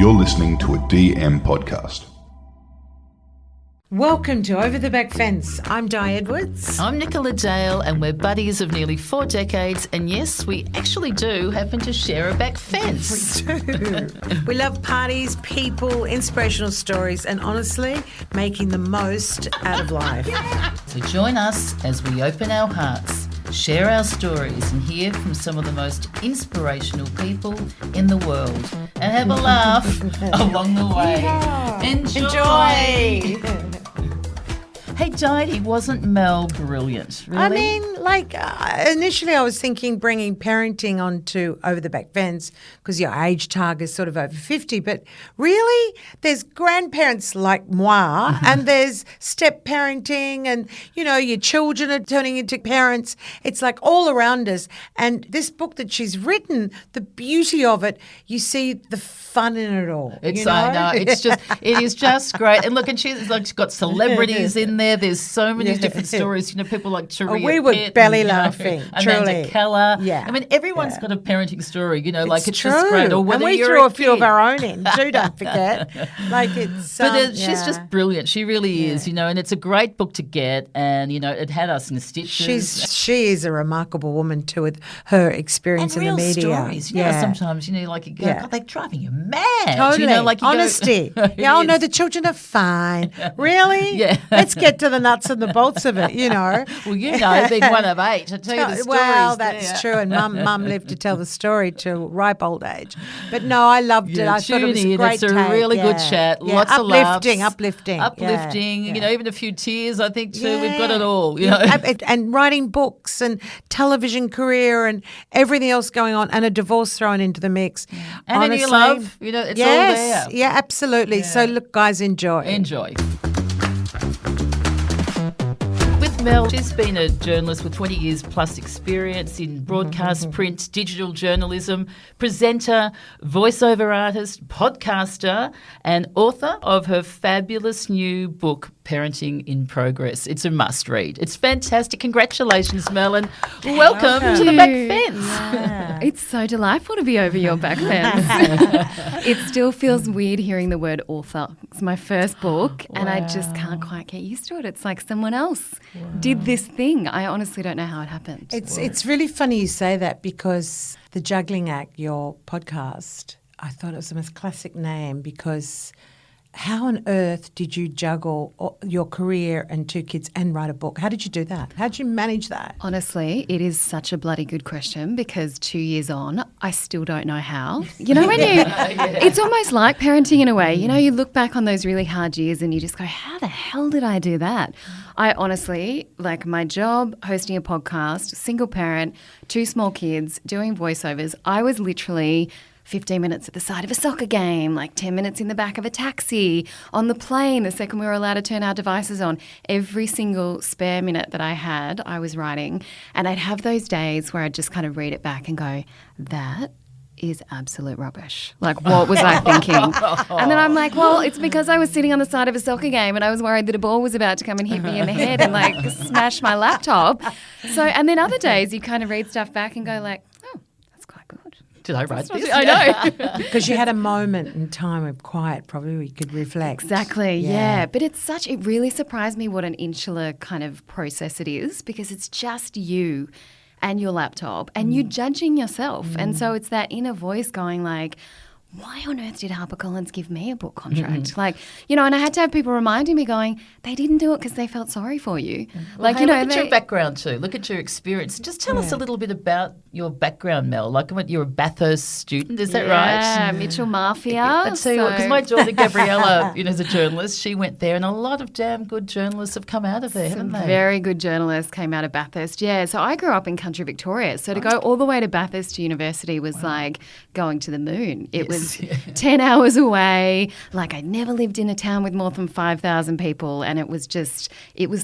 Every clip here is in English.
You're listening to a DM podcast. Welcome to Over the Back Fence. I'm Di Edwards. I'm Nicola Dale, and we're buddies of nearly 4 decades. And yes, we actually do happen to share a back fence. We do. We love parties, people, inspirational stories, and honestly, making the most out of life. So join us as we open our hearts, share our stories, and hear from some of the most inspirational people in the world, and have a laugh along the way. Yeah. Enjoy. Hey, Di, wasn't Mel brilliant? Really? I mean, initially I was thinking bringing parenting onto Over the Back Fence because your age target is sort of over 50. But really, there's grandparents like moi and there's step parenting and, you know, your children are turning into parents. It's like all around us. And this book that she's written, the beauty of it, you see the fun in it all. It is just great. And look, and she's got celebrities in there. There's so many different stories. You know, people like Taria we were Pitt belly and, laughing. Amanda truly. Keller. Yeah. I mean, everyone's got a parenting story. You know, it's true. just great. Or and whether we you're threw a kid. few of our own in too. Don't forget. She's just brilliant. She really is. You know, and it's a great book to get. And you know, it had us in stitches. She is a remarkable woman too, with her experience and in the real media. Stories. You know, sometimes you know, like you go, God, they're driving you mad. Totally. You know, like you honesty. Go, no, the children are fine. Really? Yeah. Let's get to the nuts and the bolts of it. You know. Well, you know, being one of 8, I tell you the stories. Well, that's true, and Mum lived to tell the story till ripe old age. But no, I loved it. I thought it was a great It's a really good chat. Lots of laughs. Uplifting. Yeah. You know, even a few tears. I think too. We've got it all. You know, and writing books and television career and everything else going on, and a divorce thrown into the mix. And honestly, any love. You know, it's all there. Yeah, absolutely. Yeah. So look, guys, enjoy. With Mel, she's been a journalist with 20 years plus experience in broadcast, print, digital journalism, presenter, voiceover artist, podcaster, and author of her fabulous new book, Parenting in Progress. It's a must read. It's fantastic. Congratulations, Mel, and welcome to the back fence. Yeah. It's so delightful to be over your back fence. It still feels weird hearing the word author. It's my first book, and I just can't quite get used to it. It's like someone else did this thing. I honestly don't know how it happened. It's really funny you say that, because the Juggling Act, your podcast, I thought it was the most classic name, because how on earth did you juggle your career and 2 kids and write a book? How did you do that? How did you manage that? Honestly, it is such a bloody good question, because 2 years on, I still don't know how. You know, when it's almost like parenting in a way. You know, you look back on those really hard years and you just go, how the hell did I do that? I honestly, like my job, hosting a podcast, single parent, 2 small kids, doing voiceovers, I was literally 15 minutes at the side of a soccer game, like 10 minutes in the back of a taxi, on the plane the second we were allowed to turn our devices on. Every single spare minute that I had, I was writing. And I'd have those days where I'd just kind of read it back and go, that is absolute rubbish. Like, what was I thinking? And then I'm like, well, it's because I was sitting on the side of a soccer game and I was worried that a ball was about to come and hit me in the head and like smash my laptop. So, and then other days you kind of read stuff back and go like, oh, that's quite good. Did I write this? I know. Because you had a moment in time of quiet, probably we could reflect. Exactly, yeah. But it really surprised me what an insular kind of process it is, because it's just you and your laptop and you judging yourself. And so it's that inner voice going like, why on earth did HarperCollins give me a book contract? Like, you know, and I had to have people reminding me going, they didn't do it because they felt sorry for you. Well, look at your background too. Look at your experience. Just tell us a little bit about your background, Mel. Like, you're a Bathurst student, is that right? Yeah, Mitchell Mafia. I tell you what, because my daughter Gabriella, you know, is a journalist. She went there, and a lot of damn good journalists have come out of there, haven't they? Very good journalists came out of Bathurst. Yeah, so I grew up in country Victoria. So to go all the way to Bathurst University was like going to the moon. It was 10 hours away. Like, I'd never lived in a town with more than 5,000 people, and it was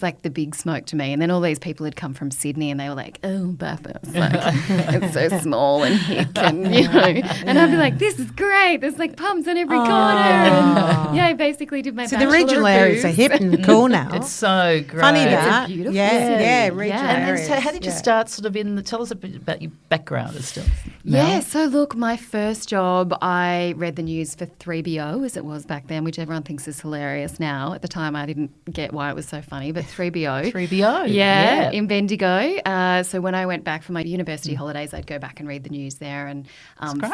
like the big smoke to me. And then all these people had come from Sydney, and they were like, oh, Bathurst, like, it's so small and hick, and, you know. And I'd be like, this is great. There's, like, pubs on every corner. And, I basically did my So the regional areas are hip and cool now. It's so great. Funny that. It's beautiful. Yeah, regional areas. And so how did you start tell us a bit about your background and stuff? Yeah, so look, my first job, I I read the news for 3BO, as it was back then, which everyone thinks is hilarious now. At the time, I didn't get why it was so funny, but 3BO. 3BO. Yeah, in Bendigo. So when I went back for my university holidays, I'd go back and read the news there and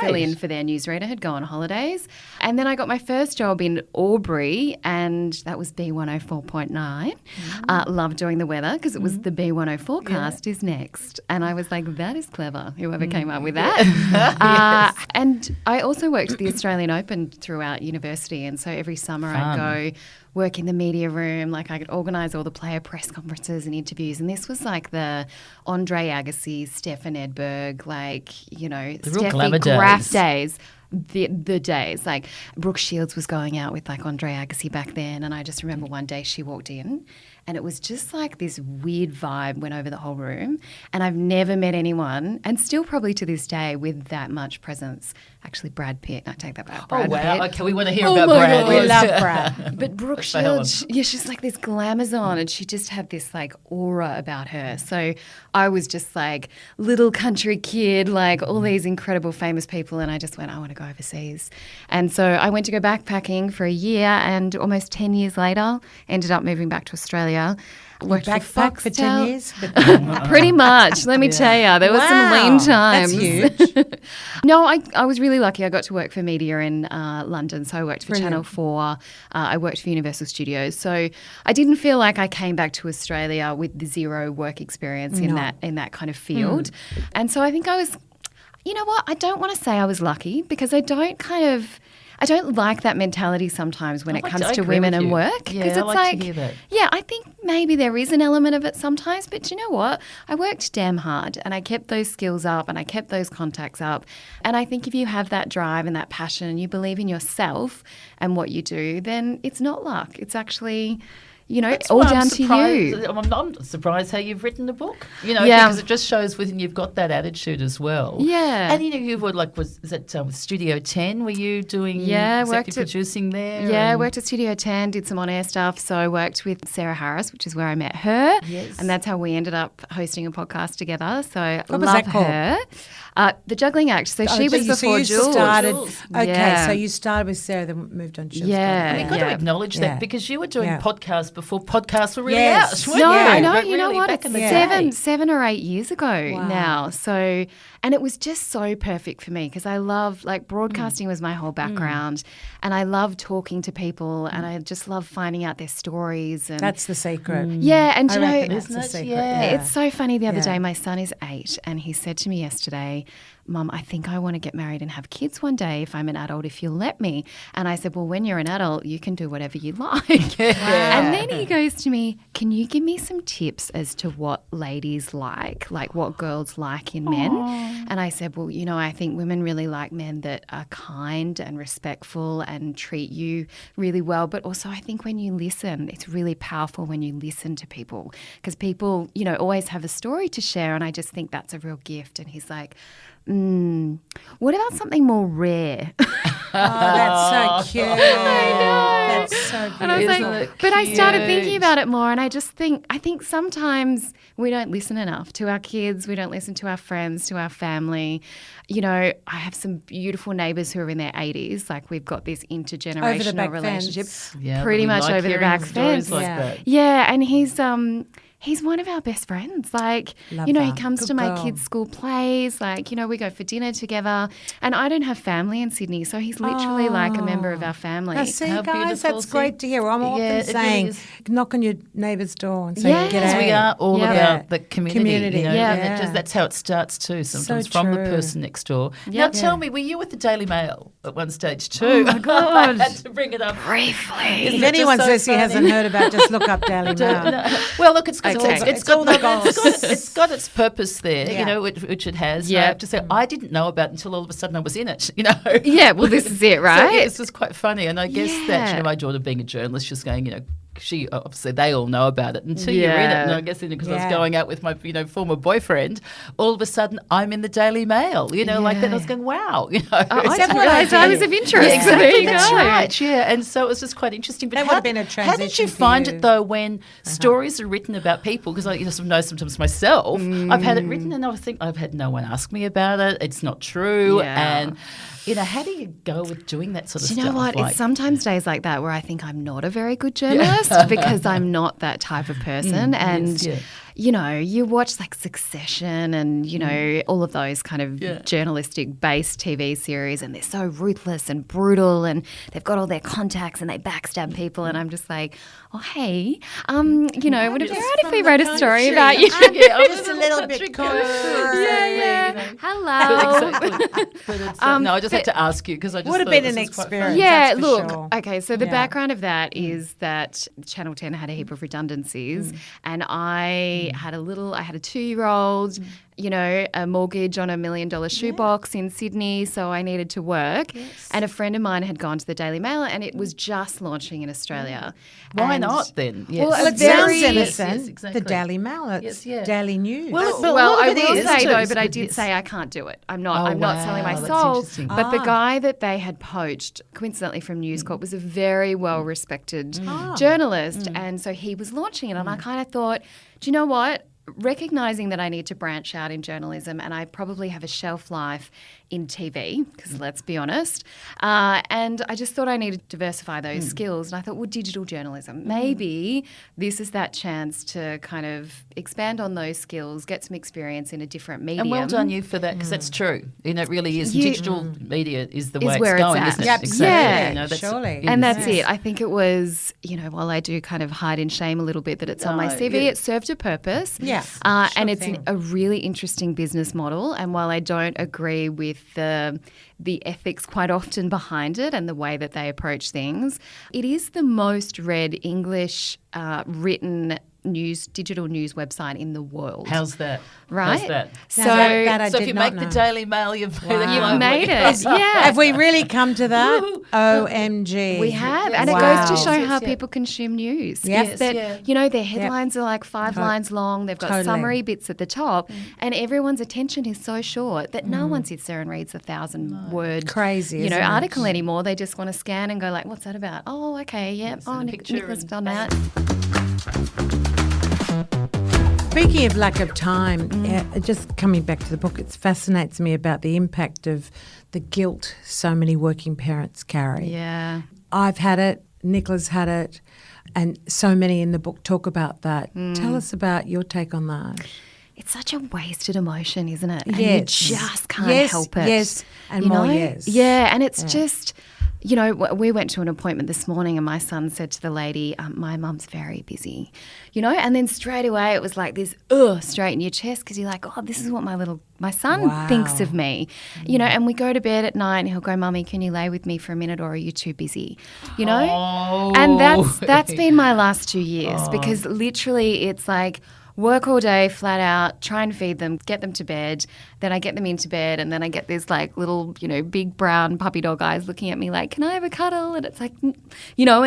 fill in for their newsreader, who'd go on holidays. And then I got my first job in Albury, and that was B104.9. Loved doing the weather because it was the B104 forecast is next. And I was like, that is clever, whoever came up with that. And I also worked at the Australian Open throughout university. And so every summer I'd go work in the media room. Like I could organise all the player press conferences and interviews. And this was like the Andre Agassi, Stefan Edberg, like, you know, Steffi Graf days. The days. Like Brooke Shields was going out with like Andre Agassi back then. And I just remember one day she walked in and it was just like this weird vibe went over the whole room. And I've never met anyone, and still probably to this day, with that much presence. Actually, Brad Pitt. I take that back. Brad Pitt. Okay, we want to hear about Brad. God, we love Brad. But Brooke Shields, she's like this glamazon, and she just had this like aura about her. So I was just like little country kid, like all these incredible famous people, and I just went, I want to go overseas. And so I went to go backpacking for a year, and almost 10 years later, ended up moving back to Australia. Worked Backpack for 10 years? Pretty much, let me tell you. There was some lean times. That's huge. No, I was really lucky. I got to work for media in London. So I worked for Channel 4. I worked for Universal Studios. So I didn't feel like I came back to Australia with the zero work experience in that kind of field. And so I think I was, you know what, I don't want to say I was lucky, because I don't like that mentality sometimes when it comes to women and work. Yeah, I like to hear that. Yeah, I think maybe there is an element of it sometimes, but you know what? I worked damn hard and I kept those skills up and I kept those contacts up. And I think if you have that drive and that passion and you believe in yourself and what you do, then it's not luck. It's actually, you know, That's all why down to you. I'm surprised how you've written the book, you know, because it just shows within you've got that attitude as well. Yeah. And, you know, you were like, is that with Studio 10? Were you doing executive producing there? Yeah, I worked at Studio 10, did some on-air stuff. So I worked with Sarah Harris, which is where I met her. Yes. And that's how we ended up hosting a podcast together. So I love her. The Juggling Act. So she was before Jules. Okay, so you started with Sarah, then moved on to Jules. And we've got to acknowledge that, because you were doing podcasts before podcasts were really out. No, I know. But you know really what? It's 7 or 8 years ago now. So, and it was just so perfect for me, because I love, like, broadcasting was my whole background, and I love talking to people, and I just love finding out their stories. And that's the secret. Yeah, and I you know, reckon that's the secret. It's so funny. The other day, my son is 8, and he said to me yesterday, Mum, I think I want to get married and have kids one day if I'm an adult, if you'll let me. And I said, well, when you're an adult, you can do whatever you like. And then he goes to me, can you give me some tips as to what ladies like what girls like in men? And I said, well, you know, I think women really like men that are kind and respectful and treat you really well. But also I think when you listen, it's really powerful when you listen to people, because people, you know, always have a story to share. And I just think that's a real gift. And he's like, what about something more rare? Oh, that's so cute. I know. That's so beautiful. And I was like, but I started thinking about it more, and I think sometimes we don't listen enough to our kids. We don't listen to our friends, to our family. You know, I have some beautiful neighbours who are in their 80s. Like, we've got this intergenerational relationship, pretty much over the back fence. Yeah, and he's one of our best friends. Like, you know, he comes to my kids' school plays. Like, you know, we go for dinner together. And I don't have family in Sydney, so he's literally like a member of our family. Now, see, guys, that's great to hear. I'm often saying, knock on your neighbour's door and say, g'day. We are all about the community. You know? That's how it starts too, sometimes from the person next door. Now, tell me, were you with the Daily Mail at one stage too? Oh, my God. I had to bring it up briefly. If anyone says he hasn't heard about, just look up Daily Mail. Well, look, it's got it's got its purpose there, you know, which it has. Yeah. I have to say, I didn't know about it until all of a sudden I was in it, you know. Yeah, well, this is it, right? So, this was quite funny. And I guess that, you know, my daughter being a journalist, she's going, you know, she obviously they all know about it until you're in it. And I guess because I was going out with my, you know, former boyfriend, all of a sudden I'm in the Daily Mail, you know, like that. I was going, wow, you know. I didn't realise I was of interest. Yeah, exactly, that's right, yeah. And so it was just quite interesting. But that would have been a transition. How did you find it though when stories are written about people? Because I know sometimes myself, I've had it written and I think I've had no one ask me about it. It's not true. And how do you go with doing that sort of Do stuff? you know what? Like, It's sometimes days like that where I think I'm not a very good journalist because I'm not that type of person. You watch like Succession and, all of those kind of journalistic based TV series, and they're so ruthless and brutal, and they've got all their contacts and they backstab people. And I'm just like, oh, hey, would it be all right if we wrote a story about you? I'm just a little bit contrary. Hello. Exactly. But it's, no, I just had to ask you because I just Would have thought been this an was quite experience. funny. Yeah, that's for look, sure. okay, so the Yeah. background of that is that Channel 10 had a heap of redundancies, and I had a 2-year-old, a mortgage on $1 million shoebox in Sydney, so I needed to work. Yes. And a friend of mine had gone to the Daily Mail, and it was just launching in Australia. Why And- not then? Yes. Well, It very- sounds innocent. Yes, exactly. The Daily Mail, it's Yes, yeah. Daily News. Well, Well, a lot I of it will is say too, though, but I but did yes. say I can't do it. I'm Oh, not selling my wow, that's soul. interesting. But the guy that they had poached, coincidentally from News Corp, was a very well respected journalist, and so he was launching it, and I kind of thought, do you know what? Recognizing that I need to branch out in journalism, and I probably have a shelf life in TV, because let's be honest, and I just thought I needed to diversify those skills, and I thought, well, digital journalism, maybe this is that chance to kind of expand on those skills, get some experience in a different medium. And well done you for that, because that's true. It really is. Digital media is the way where it's it's going, at. isn't it? Absolutely. Yeah, surely. And that's it. I think it was, while I do kind of hide in shame a little bit that it's on my CV, it served a purpose. Yeah, And it's a really interesting business model. And while I don't agree with the ethics quite often behind it and the way that they approach things, it is the most read English written digital news website in the world. How's that? Right? How's that? So, that I So did if you not make the know. Daily Mail, you've made it. you've globally. made it. Yeah. Have we really come to that? OMG. We have, Yes. and it Wow. goes to show Yes, how yeah. people consume news. Yes. That, Yeah. their headlines are like 5 lines long. They've got Totally. summary bits at the top, and everyone's attention is so short that no one sits there and reads 1,000-word Crazy, isn't it? article anymore. They just want to scan and go like, "What's that about? Oh, okay, yeah. Send Oh, a picture Nicholas and done that." Speaking of lack of time, just coming back to the book, it fascinates me about the impact of the guilt so many working parents carry. Yeah. I've had it, Nicola's had it, and so many in the book talk about that. Tell us about your take on that. It's such a wasted emotion, isn't it? And Yes. you just can't Yes, help it. yes, and you more know? yes. Yeah, and it's just, we went to an appointment this morning and my son said to the lady, my mum's very busy, and then straight away it was like this, straight in your chest because you're like, oh, this is what my son Wow. thinks of me, and we go to bed at night and he'll go, Mummy, can you lay with me for a minute or are you too busy, Oh. And that's been my last 2 years because literally it's like, work all day, flat out, try and feed them, get them to bed. Then I get them into bed and then I get these like little, big brown puppy dog eyes looking at me like, can I have a cuddle? And it's like, and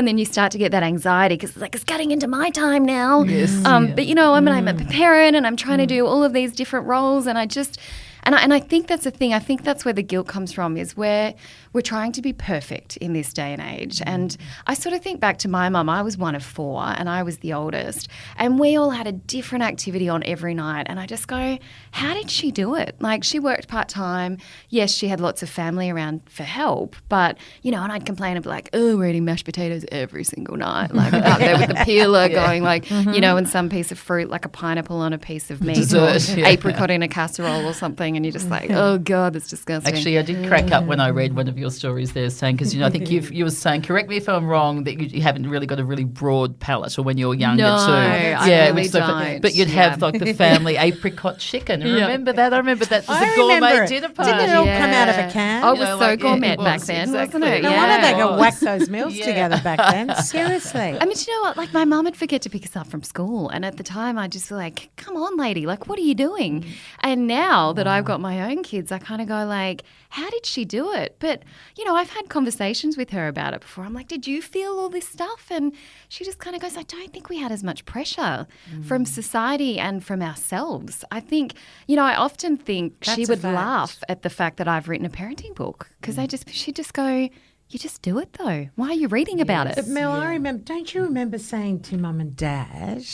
then you start to get that anxiety because it's like, it's cutting into my time now. Yes. But, I'm a parent and I'm trying to do all of these different roles and I just... And I think that's the thing. I think that's where the guilt comes from is where we're trying to be perfect in this day and age. And I sort of think back to my mum. I was one of 4 and I was the oldest. And we all had a different activity on every night. And I just go, how did she do it? Like she worked part-time. Yes, she had lots of family around for help. But, and I'd complain and be like, oh, we're eating mashed potatoes every single night. Like out there with the peeler going like, and some piece of fruit like a pineapple on a piece of meat Dessert, or yeah. apricot in a casserole or something. And you're just like, oh, God, that's disgusting. Actually, I did crack up when I read one of your stories there saying, because, I think you were saying, correct me if I'm wrong, that you haven't really got a really broad palate or when you're younger No, too. I it really was so don't. But you'd have like the family apricot chicken. Remember that? I remember that was I a gourmet remember it. dinner party. Didn't it all come out of a can? Oh, it was You know, so like, yeah, gourmet it back was, then, exactly. wasn't it? No yeah. wonder they could was. whack those meals Yeah. together back then. Seriously. I mean, do you know what? Like, my mum would forget to pick us up from school. And at the time, I'd just be like, come on, lady. Like, what are you doing? And now that I've got my own kids, I kind of go like, how did she do it? But, I've had conversations with her about it before. I'm like, did you feel all this stuff? And she just kind of goes, I don't think we had as much pressure from society and from ourselves. I think, I often think That's she a would fact. laugh at the fact that I've written a parenting book because she'd just go, you just do it though. Why are you reading about it? But Mel, I remember, don't you remember saying to Mum and Dad,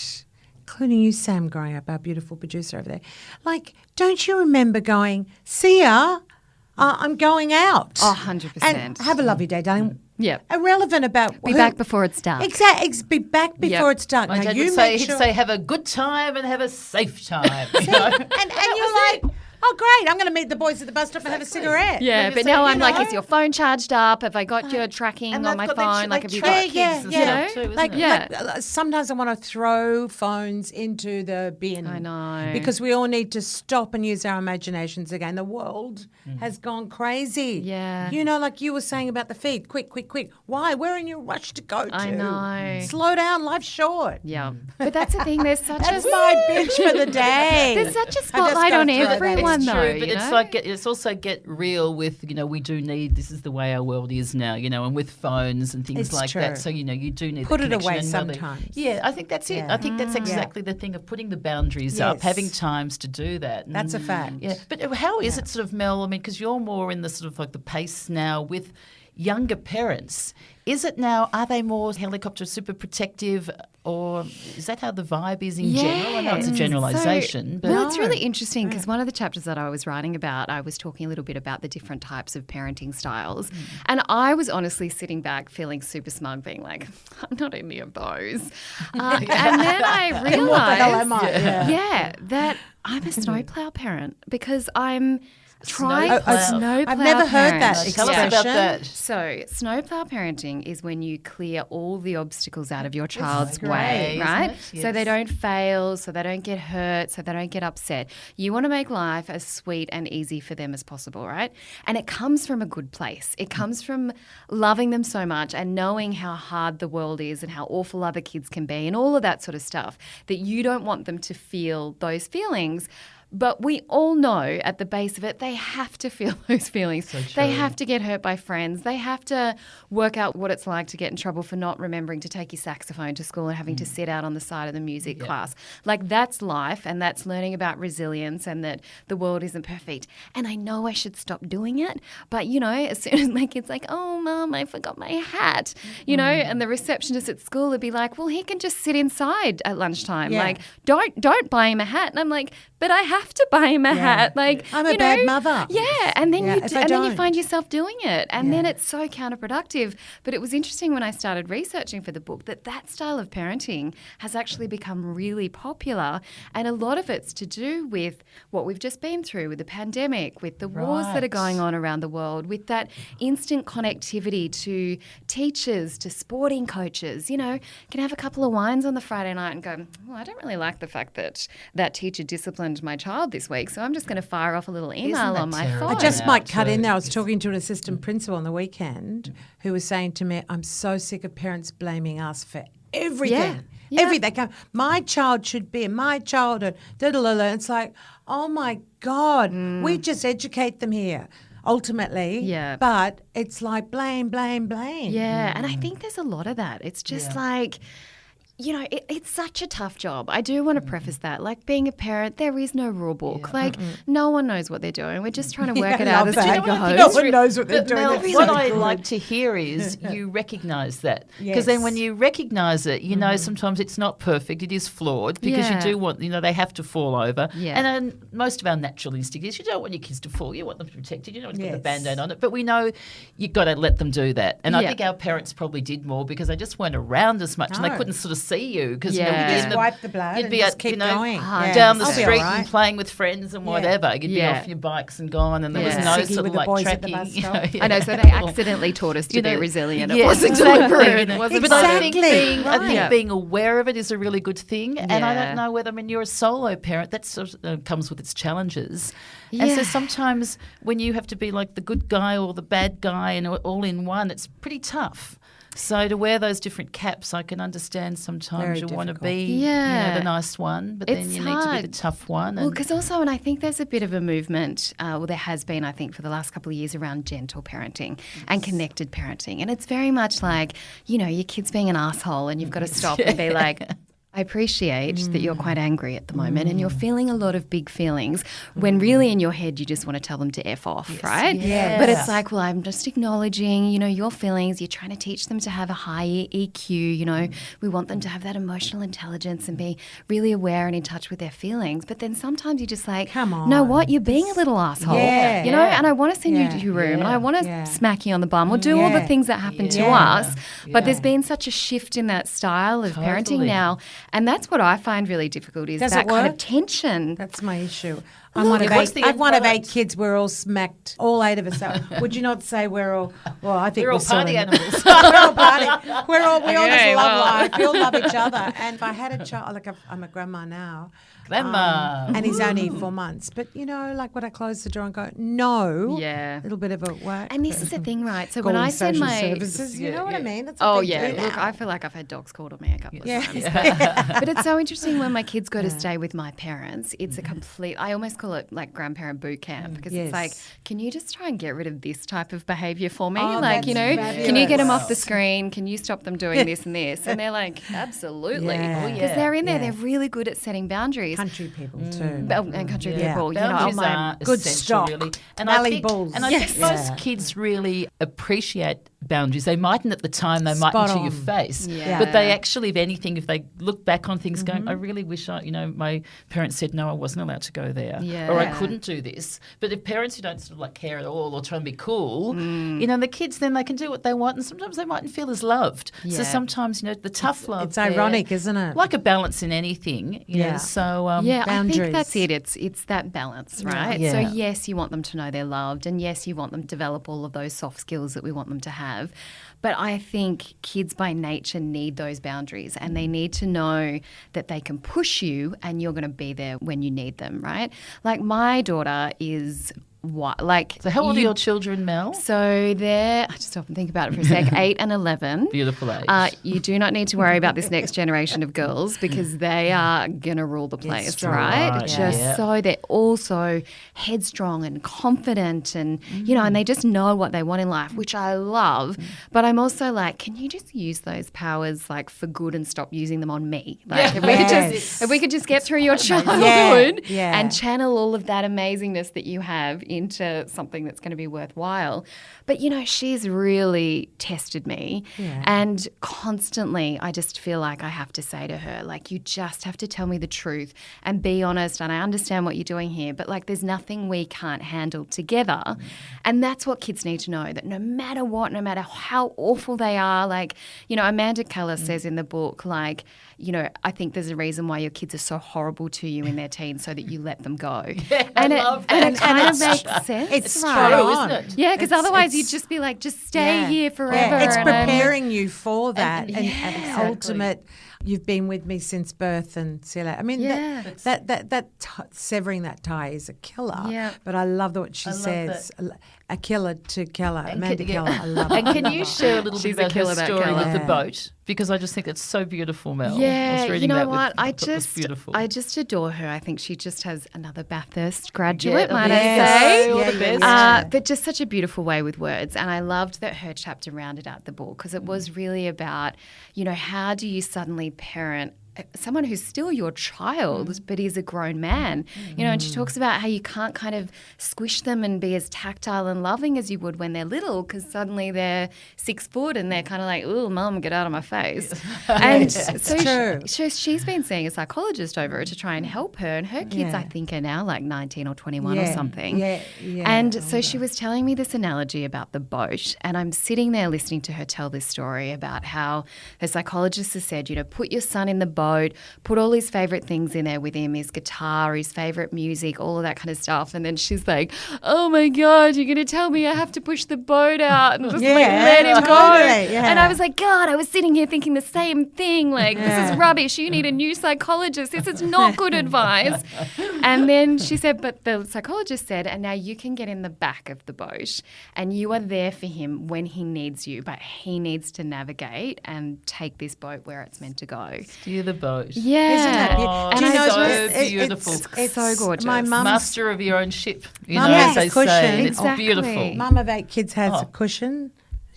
including you, Sam, growing up, our beautiful producer over there, like, don't you remember going, see ya? I'm going out. Oh, 100%. And have a lovely day, darling. Yep. Irrelevant about Be back before it's dark. Exactly. Be back before it's dark. My Now dad you would say, make he'd sure. say, have a good time and have a safe time. You know? and you're like, oh, great, I'm going to meet the boys at the bus stop and have a cigarette. Yeah, you but say, now you I'm like, know. is your phone charged up? Have I got your tracking And on they've my got their phone? Like, have you track got... kids and Yeah, stuff too, isn't Like, it? Yeah. sometimes I want to throw phones into the bin. I know. Because we all need to stop and use our imaginations again. The world has gone crazy. Yeah. You know, like you were saying about the feed. Quick. Why? Where in your rush to go to? I know. Slow down. Life's short. Yeah. But that's the thing. There's such That's a... my bitch for the day. There's such a I just spotlight gotta on throw that everyone, in. It's though. true, but you it's know? like it's also get real with, you know, we do need, this is the way our world is now, you know, and with phones and things It's like true. that. So, you know, you do need Put the it connection away and really- sometimes. Yeah, I think that's it. Yeah. I think that's exactly the thing of putting the boundaries up, Yes. having times to do that. And, That's a fact. Yeah, but how is it sort of, Mel, I mean, because you're more in the sort of like the pace now with younger parents. Is it now, are they more helicopter super protective, or is that how the vibe is in general? I know it's a generalisation. but Well, it's really interesting because one of the chapters that I was writing about, I was talking a little bit about the different types of parenting styles. And I was honestly sitting back feeling super smug, being like, I'm not any of those. And then I realised, What the hell am I? yeah, that I'm a snowplough parent because I'm trying Snowplough. snowplow I've never heard that parent. Tell us about expression. that. So, snowplow parenting is when you clear all the obstacles out of your child's great, way, isn't right? it? So they Yes. don't fail, so they don't get hurt, so they don't get upset. You want to make life as sweet and easy for them as possible, right? And it comes from a good place. It comes from loving them so much and knowing how hard the world is and how awful other kids can be and all of that sort of stuff, that you don't want them to feel those feelings. But we all know at the base of it, they have to feel those feelings. They have to get hurt by friends. They have to work out what it's like to get in trouble for not remembering to take your saxophone to school and having to sit out on the side of the music class. Like, that's life, and that's learning about resilience and that the world isn't perfect. And I know I should stop doing it, but, you know, as soon as my kid's like, oh, Mum, I forgot my hat, you know, and the receptionist at school would be like, well, he can just sit inside at lunchtime. Yeah. Like, don't buy him a hat. And I'm like, but I have to buy him a hat. Like, I'm a you bad know, mother. Yeah, and then Yeah, you if do, I and then you don't. find yourself doing it, and then Yeah. it's so counterproductive. But it was interesting when I started researching for the book that style of parenting has actually become really popular, and a lot of it's to do with what we've just been through with the pandemic, with the wars that are Right. going on around the world, with that instant connectivity to teachers, to sporting coaches. You know, can have a couple of wines on the Friday night and go, well, I don't really like the fact that that teacher disciplined my child this week, so I'm just going to fire off a little email that on my terrible? phone. I just out might cut in too. there. I was talking to an assistant principal on the weekend who was saying to me, I'm so sick of parents blaming us for everything. Yeah. Everything. My child should be in my childhood. It's like, oh my God, we just educate them here. Ultimately, Yeah. but it's like blame. Yeah, and I think there's a lot of that. It's just like, you know, it's such a tough job. I do want to preface that. Like, being a parent, there is no rule book. Like, no one knows what they're doing. We're just trying to work it I out love as that. we No go. one knows what they're But doing. Mel, That's what so I good. like to hear is you recognise that. Because then Yes. when you recognise it, you know sometimes it's not perfect, it is flawed, because Yeah. you do want, you know, they have to fall over. Yeah. And then most of our natural instinct is you don't want your kids to fall, you want them to be protected, you don't want to put Yes. the Band-Aid on it. But we know you've got to let them do that. And I Yeah. think our parents probably did more because they just weren't around as much and they No. couldn't sort of see you. Because Yeah. you know, You you'd just wipe the blood you'd and be just at, keep you know, going. down the I'll be street all right. and playing with friends and whatever. You'd be Yeah. off your bikes and gone, and there was Yeah. no Ciggy sort with of the like boys at the tracking. bus you stop. know, I know, so they yeah. accidentally taught us to You be know, resilient. It yes, wasn't exactly. deliberate. It wasn't But I think, Exactly, I think right. being aware of it is a really good thing. And I Yeah. don't know whether, I mean, you're a solo parent, that sort of, comes with its challenges. And so Yeah. sometimes when you have to be like the good guy or the bad guy and all in one, it's pretty tough. So to wear those different caps, I can understand sometimes Very you want to difficult. be you Yeah. know, the nice one, but then It's you need to be hard. the tough one. Well, And because also, and I think there's a bit of a movement, there has been, I think, for the last couple of years around gentle parenting and connected parenting. And it's very much like, you know, your kid's being an asshole and you've got to stop and be like, I appreciate that you're quite angry at the moment and you're feeling a lot of big feelings when really in your head you just want to tell them to F off, right? Yes. But it's like, well, I'm just acknowledging, your feelings. You're trying to teach them to have a high EQ, we want them to have that emotional intelligence and be really aware and in touch with their feelings. But then sometimes you're just like, come on. know what? You're being a little asshole, and I want to send you to your room and I want to smack you on the bum or do all the things that happen to us. But there's been such a shift in that style of parenting now. And that's what I find really difficult is Does that it kind work? of tension. That's my issue. I'm one of eight kids. We're all smacked, all 8 of us. So would you not say we're all? Well, I think We're all party animals. we're all party. We all just love life. We all love each other. And if I had a child, like I'm a grandma now. And he's only 4 months. But, like when I close the door and go, no. Yeah. A little bit of a whack. And this is the thing, right? So when I send social my services, you know what I mean? That's Oh, what they yeah. do Look, now. I feel like I've had dogs called on me a couple of times. But it's so interesting when my kids go to stay with my parents. It's a complete, I almost call it like grandparent boot camp because it's like, can you just try and get rid of this type of behaviour for me? Oh, like, that's can you get them off the screen? Can you stop them doing this and this? And they're like, absolutely. Because they're in there. They're really good at setting boundaries. Country people too. And country people. Boundaries my are good essential, stock. really. And Mallee balls. I think most kids really appreciate boundaries. They mightn't at the time, they mightn't to your face. Yeah. But they actually, if anything, if they look back on things going, I really wish my parents said, no, I wasn't allowed to go there. Or I couldn't do this. But if parents who don't sort of like care at all or try and be cool, the kids then they can do what they want and sometimes they mightn't feel as loved. So sometimes, the tough love. It's ironic, isn't it? Like a balance in anything. So I boundaries. think that's it. It's that balance, right? Yeah. So yes, you want them to know they're loved, and yes, you want them to develop all of those soft skills that we want them to have. But I think kids by nature need those boundaries, and they need to know that they can push you and you're going to be there when you need them, right? Like my daughter is So how old are your children, Mel? So they're, I just stop and think about it for a sec, 8 and 11. Beautiful age. You do not need to worry about this next generation of girls because they are going to rule the place, strong. right? So they're also headstrong and confident and, and they just know what they want in life, which I love. But I'm also like, can you just use those powers like for good and stop using them on me? Like if we could just get through your childhood and channel all of that amazingness that you have into something that's going to be worthwhile. But, she's really tested me and constantly I just feel like I have to say to her, like, you just have to tell me the truth and be honest, and I understand what you're doing here, but like there's nothing we can't handle together. And that's what kids need to know, that no matter what, no matter how awful they are, like, Amanda Keller says in the book, like, I think there's a reason why your kids are so horrible to you in their teens so that you let them go. And it kind of makes sense. It's true, isn't it? Yeah, because otherwise you'd just be like, just stay here forever. It's and preparing you for that. And ultimate, you've been with me since birth and see you later. I mean, severing that tie is a killer. Yeah. But I love what she says. A killer to Keller, Amanda Keller. I love And it. can you share a little bit about her killer, that story Keller. with the boat? Because I just think it's so beautiful, Mel. I Yeah, was you reading know that what? I thought it was beautiful. I just adore her. I think she just has another Bathurst graduate, Yeah, might yes. I say. All the best. But just such a beautiful way with words. And I loved that her chapter rounded out the book because it was really about, how do you suddenly parent someone who's still your child but is a grown man, and she talks about how you can't kind of squish them and be as tactile and loving as you would when they're little because suddenly they're 6 foot and they're kind of like, oh, mum, get out of my face. And so she's been seeing a psychologist over to try and help her, and her kids I think are now like 19 or 21 or something. And so she was telling me this analogy about the boat, and I'm sitting there listening to her tell this story about how her psychologist has said, put your son in the boat, put all his favourite things in there with him, his guitar, his favourite music, all of that kind of stuff. And then she's like, oh my God, you're going to tell me I have to push the boat out and just let him go. And I was like, God, I was sitting here thinking the same thing. Like, this is rubbish. You need a new psychologist. This is not good advice. And then she said, but the psychologist said, and now you can get in the back of the boat and you are there for him when he needs you, but he needs to navigate and take this boat where it's meant to go. Steer the boat. Yeah. Isn't that Oh, and so beautiful. It's so gorgeous. My mum's Master of your own ship, Mum as has they a cushion. say. And Exactly. it's beautiful. mum of 8 kids has a cushion.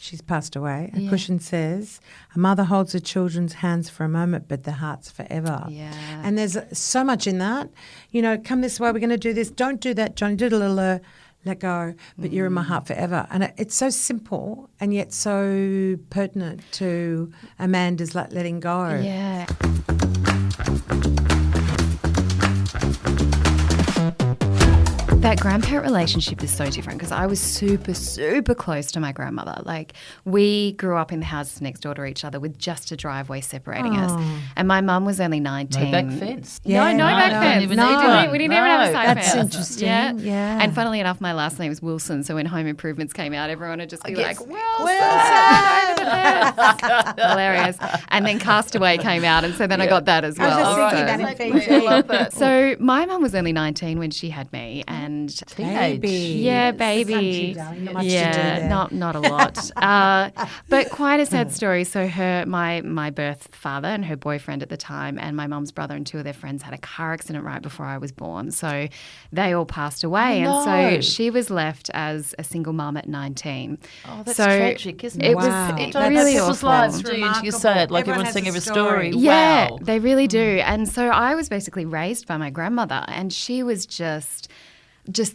she's passed away. A cushion says, "A mother holds her children's hands for a moment, but their hearts forever." Yeah. And there's so much in that. You know, come this way, we're going to do this. Don't do that, Johnny. Do a little let go, but you're in my heart forever. And it's so simple and yet so pertinent to Amanda's letting go. Yeah. That grandparent relationship is so different because I was super, super close to my grandmother. Like, we grew up in the houses next door to each other with just a driveway separating us. And my mum was only 19. No back fence. Yeah, No back fence. Even need one. We didn't even have a side That's fence. interesting. Yeah. Yeah. And funnily enough, my last name is Wilson, so when Home Improvements came out, everyone would just be like, Wilson! Hilarious. And then Castaway came out, and so then I got that as I was well. just thinking that in Fiji. I love that. So my mum was only 19 when she had me, and Baby. yeah, baby. Country, darling. Not much to do there. not a lot. But quite a sad story. So my birth father and her boyfriend at the time, and my mum's brother and two of their friends had a car accident right before I was born. So they all passed away, Oh, and no. so she was left as a single mum at 19. Oh, that's so tragic, isn't it? It was Wow. it That's really people's awful. lives, do you? You Remarkable. say it like Everyone everyone's has saying a every story. story. Yeah, Wow. they really do. And so I was basically raised by my grandmother, and she was just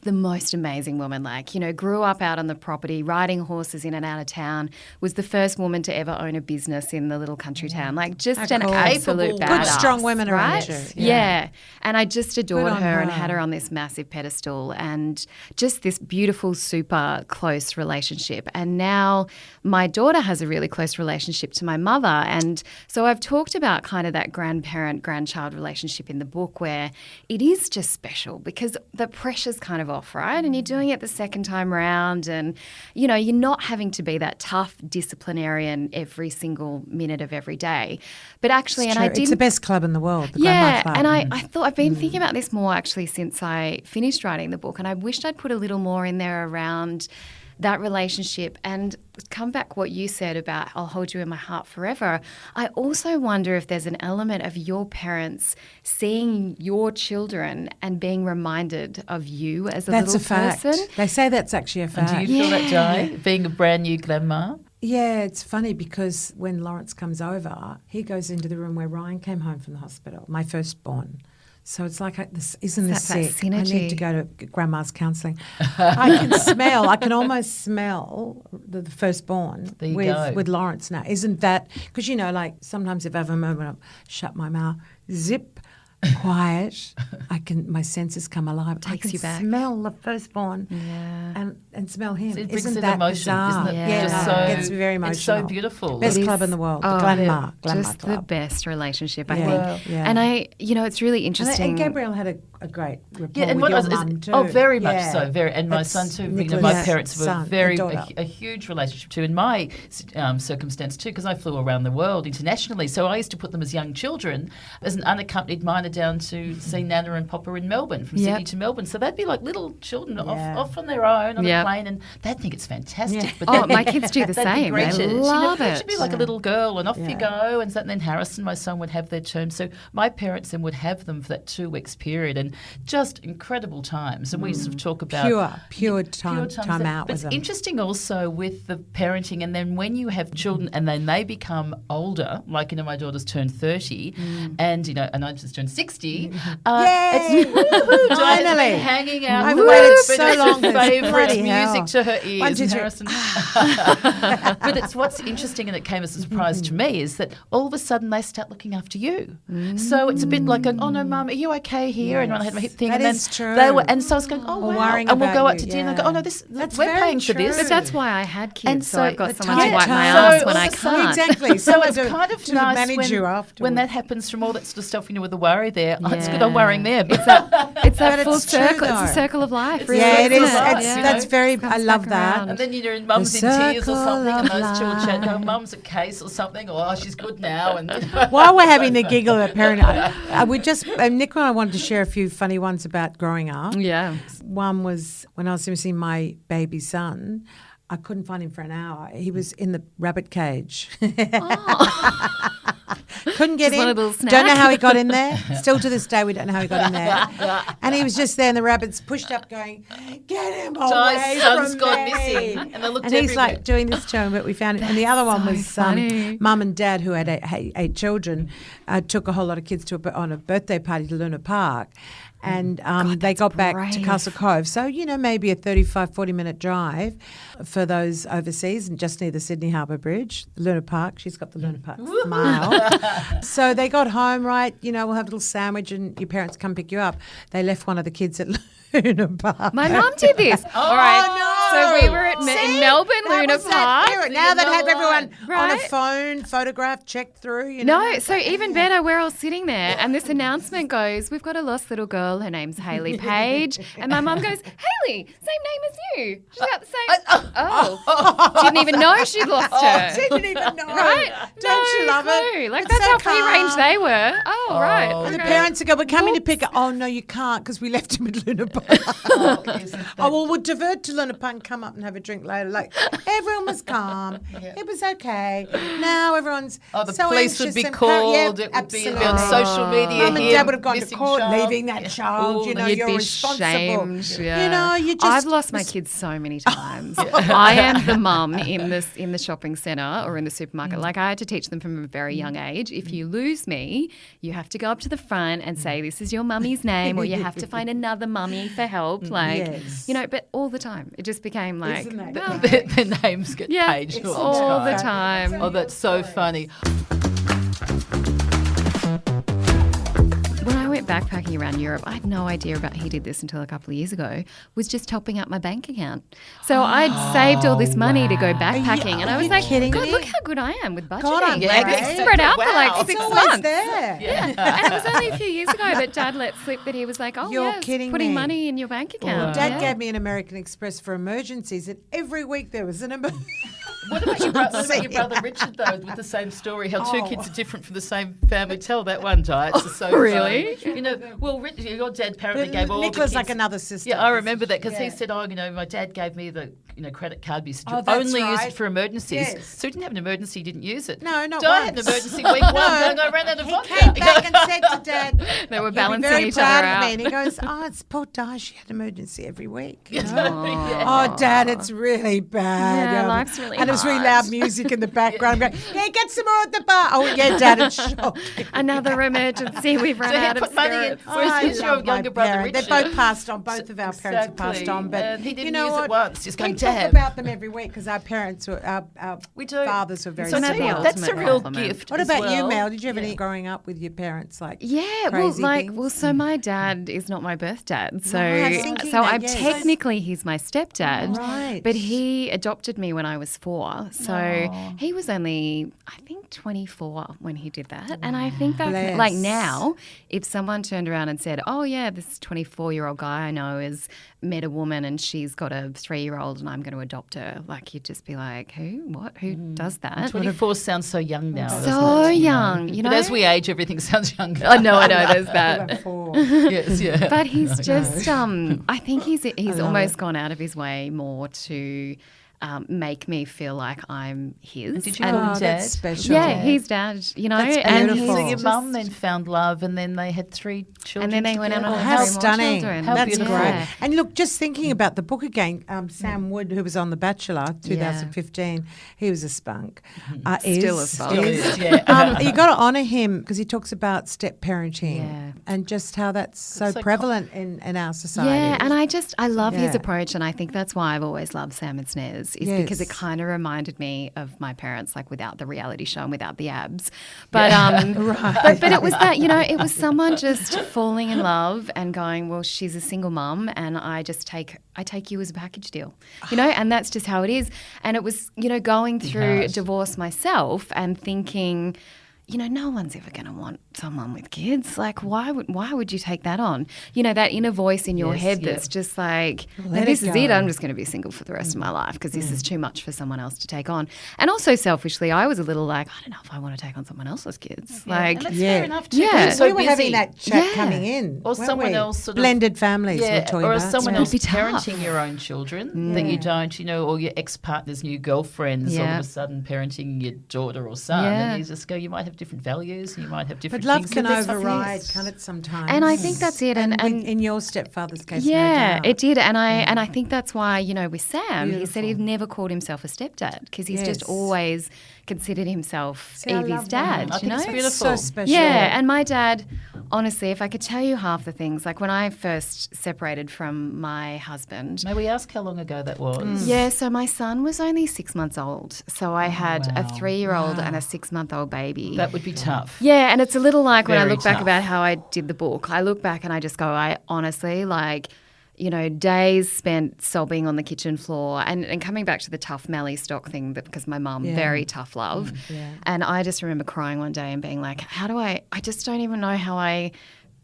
the most amazing woman. Like, you know, grew up out on the property, riding horses in and out of town, was the first woman to ever own a business in the little country town. Like, just an cool. absolute Capable, badass. Good, strong women around right? you. Yeah. And I just adored Good on her and her. had her on this massive pedestal, and just this beautiful, super close relationship. And now my daughter has a really close relationship to my mother. And so I've talked about kind of that grandparent-grandchild relationship in the book, where it is just special because the pressure's kind of off, right? And you're doing it the second time round, and, you know, you're not having to be that tough disciplinarian every single minute of every day. But actually, It's and I true. didn't. It's the best club in the world, the Yeah, Grandma Club. and I thought I've been thinking about this more actually since I finished writing the book, and I wished I'd put a little more in there around that relationship. And come back what you said about I'll hold you in my heart forever. I also wonder if there's an element of your parents seeing your children and being reminded of you as a That's little a fact. person. They say that's actually a And fact. do you feel that, Yeah. Di, being a brand new grandma? Yeah, it's funny because when Lawrence comes over, he goes into the room where Ryan came home from the hospital, my firstborn. So it's like, isn't this That sick? I synergy. need to go to grandma's counselling. I can almost smell the firstborn There you go. with Lawrence now. Isn't that, because, you know, like sometimes if I have a moment, I'll shut my mouth, zip, quiet, my senses come alive. Takes I can you back. smell the firstborn Yeah. and smell him. It brings Isn't in that emotion, bizarre? isn't it? Yeah. Yes, Just it gets me very emotional. It's so beautiful. Best It club is- in the world, oh, the Glenmar Just Club. the best relationship, I Yeah, think. yeah. And it's really interesting. And Gabrielle had a great rapport Yeah, and with what your else mum is too. oh, very much Yeah. so, very, and my That's son too. You know, Nicola's my parents were son and very daughter. a huge relationship too. In my circumstance too, because I flew around the world internationally, so I used to put them as young children, as an unaccompanied minor, down to see Nana and Papa in Melbourne, from Sydney to Melbourne. So they'd be like little children Yeah. off on their own on Yeah. a plane, and they'd think it's fantastic. Yeah. But Oh, then my kids do the they'd be same. They greeted. love She'd be it. like a little girl, and off you Yeah. go. And then Harrison, my son, would have their term. So my parents then would have them for that 2 weeks period, and just incredible times. And we sort of talk about Pure time that- out But with it's them. interesting also with the parenting, and then when you have children and then they become older, like, you know, my daughter's turned 30 and, you know, and I just turned 60. Yay! Woohoo! Diana's Finally. been hanging out. I've with waited us, so but it's long for this. favourite Bloody music hell. to her ears. 1, 2, and 3. Harrison. But it's what's interesting, and it came as a surprise to me, is that all of a sudden they start looking after you. So it's a bit like, oh no, Mum, are you okay here? And when I had my hip thing, That and then is true. they were, and so I was going, oh Or wow, worrying and we'll go about out to you, dinner and yeah. go, oh no, this That's we're very paying for this. true. But that's why I had kids, And so I've got the someone to wipe my time- ass So when all I of a sudden- can't. Exactly. So Someone it's to- kind of to nice manage you afterwards. when that happens from all that sort of stuff, you know, with the worry there. Oh, it's good Yeah. I'm worrying them. It's that But full it's true, circle. It's though. a circle of life. It's really, Yeah, it Circle is. of life, It's, you that's know. very. I Comes love back that. around. And then, you know, mum's in tears or circle something, and those of children chat, life. oh, mum's a case or something, or oh, she's good now. And While we're having the giggle at parenting, we just Nick and I wanted to share a few funny ones about growing up. Yeah. One was when I was missing my baby son. I couldn't find him for an hour. He was in the rabbit cage. Couldn't get Just in. want a little snack. Don't know how he got in there. Still to this day, we don't know how he got in there. And he was just there, and the rabbits pushed up, going, "Get him away son's from gone me." missing. And they looked And he's everywhere. like doing this to him, but we found it. And the other one so was funny. Mum and Dad, who had eight children, took a whole lot of kids on a birthday party to Luna Park. And they got back to brave. Castle Cove. So, maybe a 35, 40-minute drive for those overseas and just near the Sydney Harbour Bridge, Luna Park. She's got the Luna Park smile. So they got home, right, we'll have a little sandwich and your parents come pick you up. They left one of the kids at Luna Park. My mum did this. All right. no. So we were in Melbourne That Luna was that Park. era. Now they'd have everyone on a Right? phone, photograph, checked through. No, so even better, we're all sitting there and this announcement goes, we've got a lost little girl, her name's Hayley Page. And my mum goes, Hayley, same name as you. She's got the same. Didn't even know she'd lost her. Didn't even know. Right? Don't you love clue. it? Like, It's that's so how free range calm. they were. Oh, right. And the okay. parents would go, we're coming to pick up. Oh, no, you can't because we left him at Luna Park. Well, we'll divert to Luna Park and come up and have a drink later. Like, everyone was calm. It was okay. Now everyone's the so police would anxious be and called. It would be on social media. Mum and him, Dad would have gone to missing court, child. leaving that child. Ooh, You're You'd be responsible. shamed. Yeah. You just. I've lost my kids so many times. I am the mum in the shopping centre or in the supermarket. Like, I had to teach them from a very young age. If you lose me, you have to go up to the front and say, "This is your mummy's name," or you have to find another mummy for help. Like, Yes. but all the time, it just became like, Isn't that well, great? Their names get yeah, paged all the time. Oh, that's so funny. When I went backpacking around Europe, I had no idea about he did this until a couple of years ago, was just topping up my bank account. So I'd saved all this money to go backpacking and I are was you like, kidding God, me? look how good I am with budgeting. God, I'm like, great. it's spread out for like Wow. 6 It's always months. there. Yeah. And it was only a few years ago that Dad let slip that he was like, oh, You're yeah, it's kidding putting me. money in your bank account. Dad Yeah. gave me an American Express for emergencies, and every week there was an emergency. What about your brother Richard, though, with the same story? How two kids are different from the same family. Tell that one, Di. It's so really? funny. Your dad apparently gave all the Nicholas kids... like another sister. Yeah, I remember that because he Yeah. said, my dad gave me the credit card. We used to Oh, that's only use right. it for emergencies. Yes. So he didn't have an emergency, he didn't use it. No, not Di had an once. emergency week one, going, I ran out of He vodka. came back and said to Dad, They were "You'll be balancing very each proud other of out. me." And he goes, it's poor Di, she had an emergency every week. You know? Yeah. Oh, Dad, it's really bad. Yeah, life's really And it's really hard. loud music in the background. I'm going, yeah, get some more at the bar. Oh, yeah, Dad, it's shocking. Another emergency, we've run So he out of put money in. spirits. Where's your love my younger brother, parents. Richard? They both passed on. Both of our parents have passed Exactly. on. But And he didn't you know use it what? once. Just We going, talk Dad. about them every week because our parents were, our We do. fathers were very So Isn't that the similar. that's a ultimate real compliment? gift. What as about well. you, Mel? Did you have any growing up with your parents? Like, Yeah, crazy things? so my dad is not my birth dad. So Right, I was thinking so that, I'm yes. technically he's my stepdad. Right. But he adopted me when I was 4. So he was only, I think, 24 when he did that. And I think that Bless. like now, if someone turned around and said, "Oh yeah, this 24-year-old guy I know has met a woman and she's got a 3-year-old and I'm going to adopt her," like you'd just be like, "Who? What? Who does that?" 24 sounds so young now, doesn't So it? young, you know. But as we age, everything sounds younger. I know, there's About that. 4. Yes, yeah. But he's just, I think he's almost gone out of his way more to make me feel like I'm his. Did you call him Dad? That's special. Yeah, he's dad, you know. That's and beautiful. So he's your just- mum then found love and then they had 3 children. And then they went on together? and How had 3 more stunning. children. How That's beautiful. great. And look, just thinking about the book again, Sam Wood, who was on The Bachelor, 2015, he was a spunk. Still a spunk. Still is, yeah. You got to honour him because he talks about step parenting Yeah. and just how that's so so prevalent in our society. Yeah, and I love his Yeah. approach, and I think that's why I've always loved Sam and Snares, is because it Yes. kind of reminded me of my parents, like without the reality show and without the abs. But but it was that, it was someone just falling in love and going, well, she's a single mum, and I take you as a package deal, and that's just how it is. And it was, going through divorce myself and thinking, no one's ever going to want someone with kids. Like, why would you take that on? That inner voice in your Yes, head yeah. that's just like, Let this it is it. go. I'm just going to be single for the rest of my life because this is too much for someone else to take on. And also selfishly, I was a little like, I don't know if I want to take on someone else's kids. Like, and that's Yeah. fair enough too. Yeah. because you're so we were busy. having that chat Yeah. coming in. Or weren't someone we? else sort of- Blended families we're talking or about. someone It'd else be tough. parenting your own children that you don't, or your ex-partner's new girlfriends all Yeah. of a sudden parenting your daughter or son, Yeah. and you just go, you might have different values. You might have different But love things. can But there's override, something- can't it, sometimes? And I think that's it. And in your stepfather's case, no yeah, doubt. it did. And I think that's why, with Sam, he said Beautiful. he's never called himself a stepdad because he's just Yes. always considered himself See, I Evie's love dad. that. I think it's know? beautiful. So special. Yeah, and my dad, honestly, if I could tell you half the things, like when I first separated from my husband. May we ask how long ago that was? Yeah, so my son was only 6 months old. So I had a wow. 3-year-old and a 6-month-old baby. That would be tough. Yeah, and it's a little like when I Very look back tough. about how I did the book, I look back and I just go, I honestly, days spent sobbing on the kitchen floor and coming back to the tough Mallee stock thing because my mum, very tough love. Yeah. And I just remember crying one day and being like, I just don't even know how I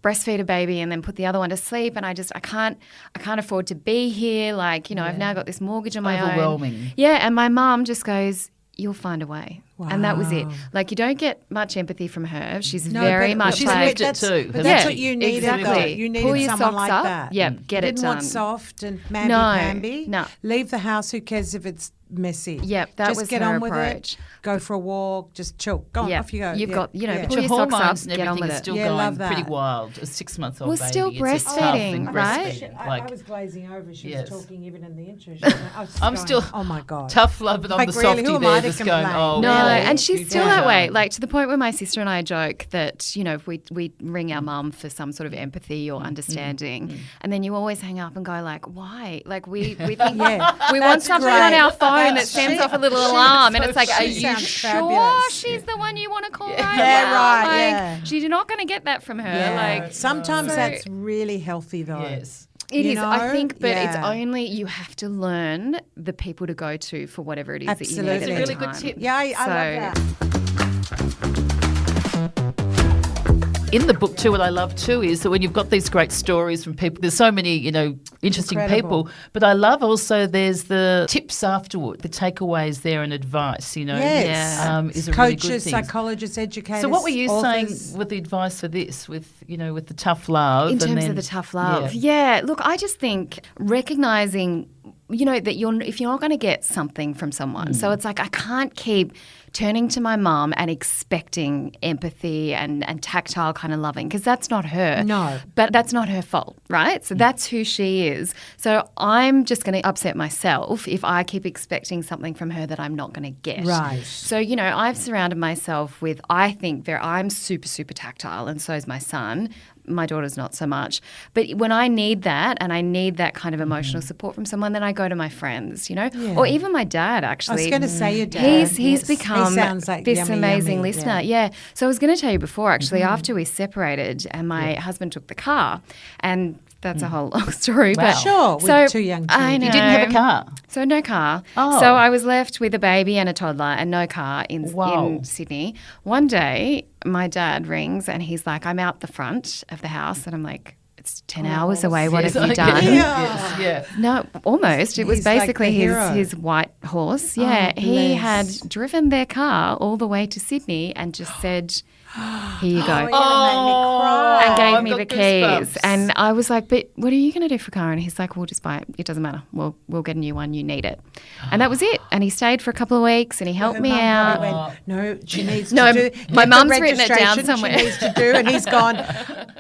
breastfeed a baby and then put the other one to sleep, and I can't afford to be here. I've now got this mortgage on my own. Overwhelming. Yeah, and my mum just goes, you'll find a way. And that was it. Wow. You don't get much empathy from her. She's No, very but much she's like, lived it too. But Yeah, that's what you needed, exactly. though. You needed Pull your someone socks like up. that. Yeah, get You it didn't done. want soft and mamby-pamby. No. Leave the house. Who cares if it's messy? Yep, that just was get her on with approach. it. Go for a walk. Just chill. Go on, Yeah, off you go. you've Yeah, got, yeah. pull Your your socks up, hormones and get on everything with is it. still Yeah, going love pretty that. wild. A 6-month-old Well, baby. still It's tough and breastfeeding, right? breastfeeding. I was glazing over. She Yes. was talking even in the intro. I was just I'm going, still oh my God. tough love, but I'm Like, the really, softie who am there, I to just going, complain? oh, No, really? and she's You still do that way. that. To the point where my sister and I joke that, if we ring our mum for some sort of empathy or understanding, and then you always hang up and go why? We think Yeah, we want that's something on great. our phone that That's- sends off a little alarm, and it's like, she are you sounds sure fabulous. she's the one you want to call right Yeah, now? right, yeah. She's not going to get that from her. Yeah. Sometimes so- that's really healthy, though. Yes. It You is, I know? think, but it's Yeah. only you have to learn the people to go to for whatever it is that you Absolutely. need. That's at a the really good time. tip. Yeah, I love that. In the book too, what I love too is that when you've got these great stories from people, there's so many, interesting Incredible. people. But I love also there's the tips afterward, the takeaways there and advice. Yes. Is a really good Coaches, thing. psychologists, educators. So what were you authors? saying with the advice for this, with the tough love? In and terms then- of the tough love. Yeah. Look, I just think recognizing, that if you're not going to get something from someone. So it's like I can't keep turning to my mum and expecting empathy and tactile kind of loving because that's not her. No. But that's not her fault, right? So that's who she is. So I'm just going to upset myself if I keep expecting something from her that I'm not going to get. Right. So, I've surrounded myself with, I'm super, super tactile, and so is my son. My daughter's not so much. But when I need that and I need that kind of emotional support from someone, then I go to my friends, or even my dad, actually. I was going to say your dad. He's Yes. become He sounds like this yummy, amazing yummy, listener. yeah. Yeah. So I was going to tell you before, actually, after we separated and my husband took the car, and that's a whole long story. Wow. But Sure, with so 2 young I children. know. You didn't have a car. So no car. Oh. So I was left with a baby and a toddler and no car Wow. in Sydney. One day, my dad rings and he's like, I'm out the front of the house. And I'm like, it's 10 hours away. What Yes, have you I done? get it. Yeah. Yes, yeah. No, almost. It was He's like basically the hero. his white horse. Yeah, Oh, he had bless. driven their car all the way to Sydney and just said, here you go. Oh, you're gonna make me cry. And gave I've me got the goosebumps. keys. And I was like, but what are you going to do for a car? And he's like, we'll just buy it. It doesn't matter. We'll get a new one. You need it. And that was it. And he stayed for a couple of weeks and he helped Her me mum out. probably went, no, she needs No, to do. my get the mum's written it down registration somewhere. She needs to do, and he's gone.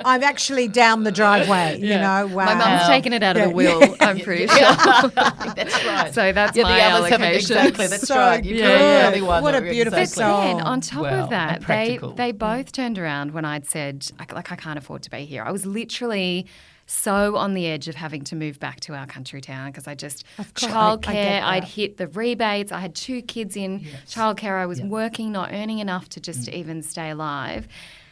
I'm actually down the driveway. Wow. My mum's taken it out of Yeah. the will, I'm pretty sure. That's right. So that's yeah, my the others haven't allocation. exactly. That's So right. You good. can't be the only one. What that- a beautiful exactly. soul. Then on top Wow, of that, and practical. they both turned around when I'd said, I can't afford to be here. I was literally so on the edge of having to move back to our country town because I just Of course, I childcare. get that. I'd hit the rebates. I had 2 kids in childcare. I was working, not earning enough to just even stay alive.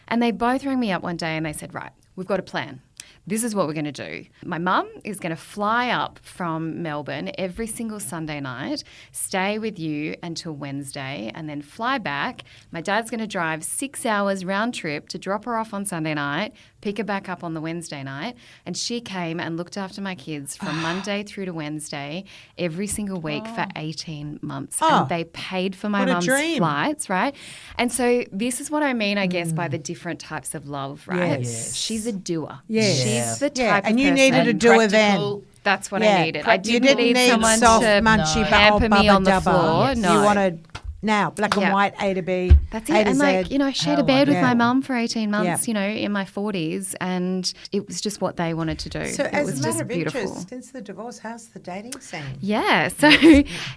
And they both rang me up one day and they said, right, we've got a plan. This is what we're going to do. My mum is going to fly up from Melbourne every single Sunday night, stay with you until Wednesday, and then fly back. My dad's going to drive 6 hours round trip to drop her off on Sunday night, pick her back up on the Wednesday night. And she came and looked after my kids from Monday through to Wednesday every single week for 18 months. Oh. And they paid for my What a mum's dream. flights, right? And so this is what I mean, I guess, by the different types of love, right? Yes. She's a doer. Yes. She's the Yeah, type and of you person. needed a doer then. Practical. That's what Yeah, I needed. I you didn't need someone soft, to munchy, pamper me Bubba on the Dubba. floor. Yes. No. You wanted now, black and Yeah. white, A to B, That's A it. to And Z. I shared a bed with wonderful. my mum for 18 months, Yeah. in my 40s, and it was just what they wanted to do. So it as was a matter just of beautiful. interest, since the divorce, how's the dating scene? Yeah. So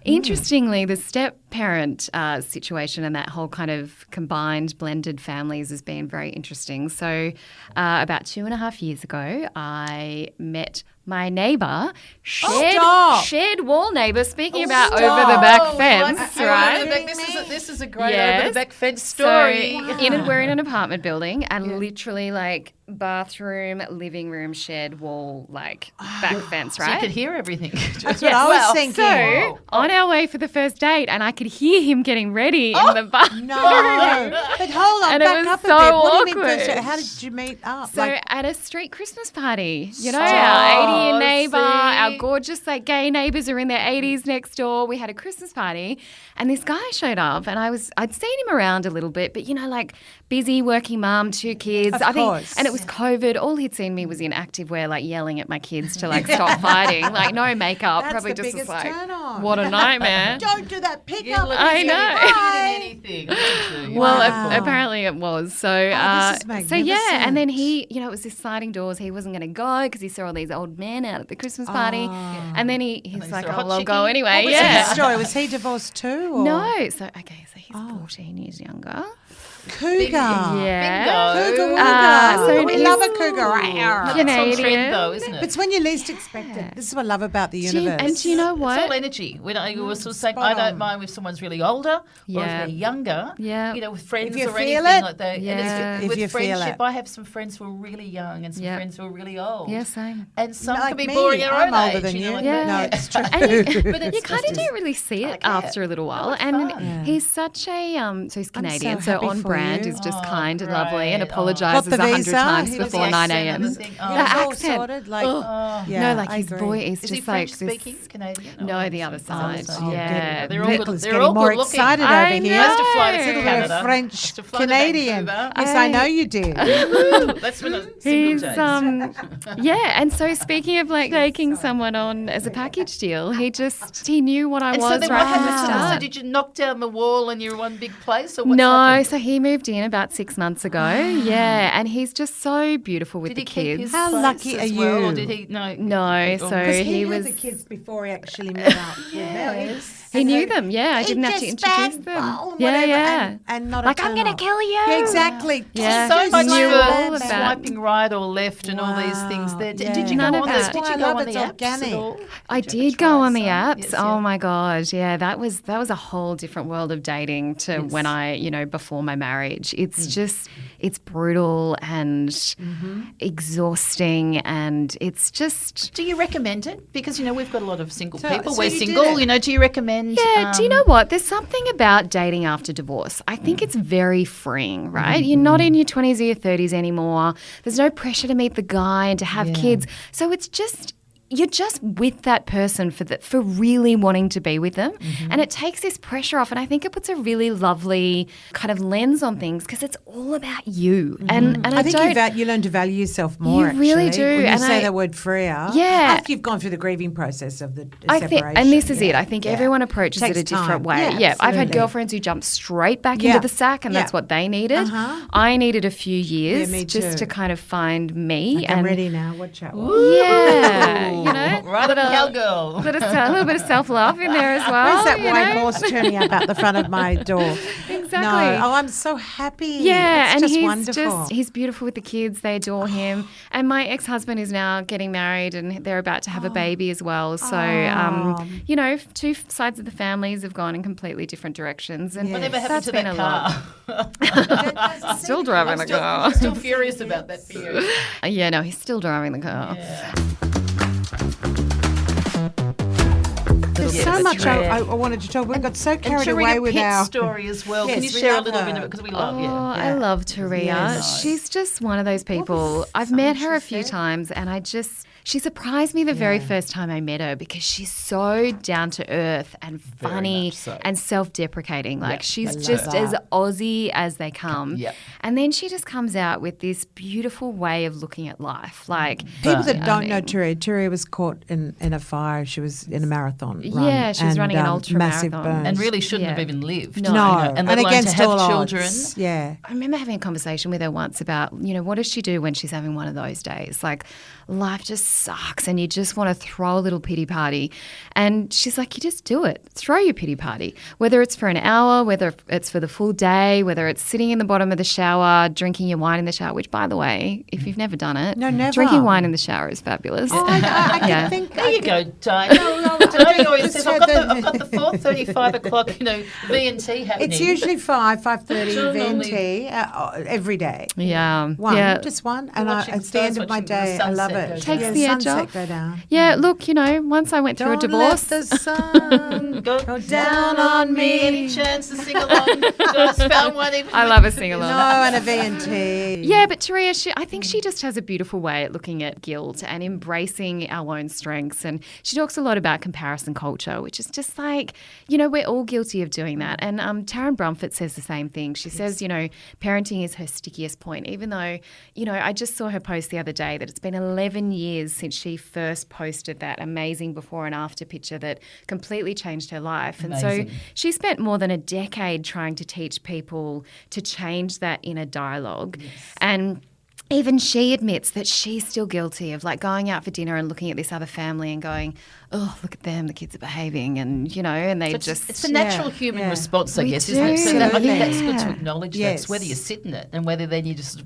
interestingly, the step parent situation and that whole kind of combined blended families has been very interesting. So about 2.5 years ago, I met my neighbour, stop. shared wall neighbour, speaking about over the back fence, right? This is a great Yes. over the back fence story. So we're in an apartment building and literally like bathroom, living room, shared wall, like back fence, So you right? could hear everything. That's what I was thinking. So on our way for the first date, and I could hear him getting ready in the bathroom. No, but hold on, And it back was up a so bit. What do you mean awkward. first date? How did you meet up? So at a street Christmas party, our Stop. 80-year neighbour, our See? gorgeous like gay neighbours are in their 80s next door. We had a Christmas party, and this guy showed up, and I'd seen him around a little bit, but like busy working mum, 2 kids. Of course. And it was COVID. All he'd seen me was in activewear, like yelling at my kids to like stop fighting, like no makeup, That's probably the just biggest was like, turn on. what a nightmare. Don't do that. Pick You up. look I as if know. you didn't Bye. anything. Look at you. Well, Wow. apparently it was. So, this is so yeah, and then magnificent. he, it was this sliding doors. He wasn't going to go because he saw all these old men out at the Christmas party, and then he's then like, saw a "Oh, hot well, chickie. go anyway." What was Yeah. his story? Was he divorced too? Or? No, so he's 14 years younger. Cougar. Yeah. Cougar. so we he's love a cougar. That's on Canadian. trend though, isn't it? It's when you least expect it. This is what I love about the universe. And do you know It's all what? energy. When I was sort of saying, spot I don't on. mind if someone's really older or if Yeah. they're younger. Yeah. With friends If you or feel anything it, like that. Yeah. And If with you feel friendship, it. I have some friends who are really young and some Yeah. friends who are really old. Yeah, same. And some Like can be me. boring our I'm own older age. than you. Like Yeah. that. No, it's true. And you, But it's you kind of just- don't really see it like after a little while. And fun. he's such a so he's Canadian, so happy on for brand you. is just Oh, kind and lovely and great. apologises Got the 100 visa? times He was before the 9 accent and a.m. the thing. It Oh. was all accent. sorted. Like, yeah, No, like I his agree. voice is Is he just like French this. speaking? Canadian? No, the other side. Oh, Yeah. good. They're all Nicholas they're getting all more good looking. excited I over here. know. I used to fly to It's a Little Canada. bit of French Used to fly to Canadian. Vancouver. Yes, I know you did. That's when I was He's single days. yeah, and so speaking of like taking someone on as a package deal, he knew what I And was so then right what from the happened? So start. did you knock down the wall and you're one big place, or what's No, happened? so he moved in about 6 months ago. Yeah, and he's just so beautiful with Did the he keep kids. his How place lucky as are well, you? Or did he? No. No, so Because he knew was. the kids before he actually met up with Mel. He knew them. Yeah, I didn't have to introduce them. Yeah. And not Like, a I'm turn going to off. kill you. Yeah, exactly. Yeah. So He much knew for all of that. swiping right or left and all these things there. Wow, Did you go None on of those? that. Did That's you why go I on love the it's apps organic. at all? I Did you ever did go try on the some? apps. Yes, Oh yeah. my god, yeah, that was a whole different world of dating to when I, before my marriage. It's just it's brutal and exhausting, and it's just Do you recommend it? Because we've got a lot of single So- people. so We're you did single. it. Do you recommend? yeah. Do you know what? There's something about dating after divorce. I think it's very freeing, right? You're not in your 20s or your 30s anymore. There's no pressure to meet the guy and to have kids. So it's just you're just with that person for really wanting to be with them, and it takes this pressure off. And I think it puts a really lovely kind of lens on things because it's all about you. And I think don't. you learn to value yourself more. You really actually, do, When you and say I- the word freer. Yeah. After you've gone through the grieving process of the I separation. think, and this is it. yeah, I think yeah. everyone approaches it Takes a different time. way. Yeah, I've had absolutely. girlfriends who jumped straight back Yeah. into the sack, and that's Yeah. what they needed. Uh-huh. I needed a few years me just too. to kind of find me. Like, and I'm ready now. Watch out. yeah, Right up cowgirl. a little bit of self-love in there as well. Where's that you white know? horse turning up out the front of my door? Exactly. No. Oh, I'm so happy. Yeah, it's and just he's wonderful. he's beautiful with the kids. They adore him. And my ex-husband is now getting married, and they're about to have a baby as well. So, two sides of the families have gone in completely different directions. And Whatever happened that's to been that a lot. car? Still driving the car. I'm still furious about that for you. Yeah, no, he's still driving the car. There's Yeah, so that's much right. I wanted to talk. We got so And carried away Taria with Pitt's our story as well. Can Yes, you we share a love little her. bit of it? Because we love Oh, yeah. I love Taria. Yes. She's just one of those people. I've met her a few times, and She surprised me the very first time I met her because she's so down to earth and funny and self-deprecating. Like she's just as Aussie as they come. Yep. And then she just comes out with this beautiful way of looking at life. Like People that don't know Turia was caught in a fire. She was in a marathon run. Yeah, she was running an ultra massive marathon. burns. And really shouldn't have even lived. No, And let alone against to have all children. odds. Yeah. I remember having a conversation with her once about, what does she do when she's having one of those days? Like, life just sucks and you just want to throw a little pity party. And she's like, you just do it. Throw your pity party. Whether it's for an hour, whether it's for the full day, whether it's sitting in the bottom of the shower, drinking your wine in the shower, which, by the way, if you've never done it, No, never. drinking wine in the shower is fabulous. Oh, I can Yeah. think. There you go, Diane. Diane always says, I've got the 4:30, 5 o'clock, V&T happening. It's usually 5:30 Sure, normally- VNT every day. Yeah. One, Yeah. just one. And watching it's the end of my watching the day. I love sunset it. go Takes down. the edge sunset off. go down. Yeah, look, once I went through a Don't divorce. let the sun go down on me. Any chance to sing along? Just found one. I love a sing-along. No, and a VNT. Yeah, but Turia, I think she just has a beautiful way at looking at guilt and embracing our own strengths. And she talks a lot about comparison culture, which is just like, we're all guilty of doing that. And Taryn Brumfitt says the same thing. She says, parenting is her stickiest point, even though, I just saw her post the other day that it's been 11 years since she first posted that amazing before and after picture that completely changed her life. And Amazing. so she spent more than a decade trying to teach people to change that inner dialogue. Yes. And even she admits that she's still guilty of like going out for dinner and looking at this other family and going, oh, look at them, the kids are behaving and, and they just... It's a natural human response, I We guess, isn't it? So do. I think that's good Yeah. to acknowledge Yes. that, whether you sit in it and whether then you just